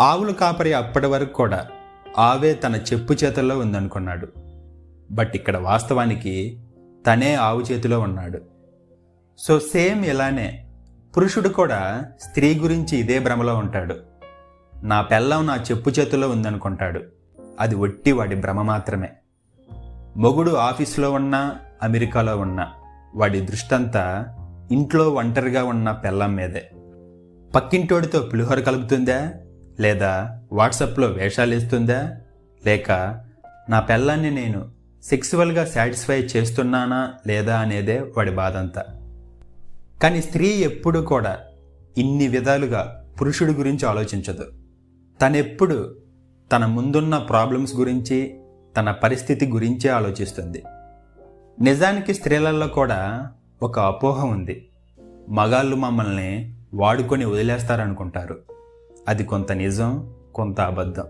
ఆవుల కాపరి అప్పటి వరకు కూడా ఆవే తన చెప్పు చేతుల్లో ఉందనుకున్నాడు. బట్ ఇక్కడ వాస్తవానికి తనే ఆవు చేతిలో ఉన్నాడు. సో సేమ్ ఇలానే పురుషుడు కూడా స్త్రీ గురించి ఇదే భ్రమలో ఉంటాడు. నా పెళ్ళం నా చెప్పు చేతిలో ఉందనుకుంటాడు. అది ఒట్టి వాడి భ్రమ మాత్రమే. మొగుడు ఆఫీసులో ఉన్నా అమెరికాలో ఉన్నా వాడి దృష్టంతా ఇంట్లో ఒంటరిగా ఉన్న పెళ్ళం మీదే. పక్కింటోడితో పులిహోర కలుపుతుందా, లేదా వాట్సాప్లో వేషాలేస్తుందా, లేక నా పెళ్ళాన్ని నేను సెక్సువల్గా సాటిస్ఫై చేస్తున్నానా లేదా అనేదే వాడి బాధంతా. కానీ స్త్రీ ఎప్పుడూ కూడా ఇన్ని విధాలుగా పురుషుడి గురించి ఆలోచించదు. తనెప్పుడు తన ముందున్న ప్రాబ్లమ్స్ గురించి, తన పరిస్థితి గురించే ఆలోచిస్తుంది. నిజానికి స్త్రీలలో కూడా ఒక అపోహ ఉంది. మగాళ్ళు మమ్మల్ని వాడుకొని వదిలేస్తారనుకుంటారు. అది కొంత నిజం, కొంత అబద్ధం.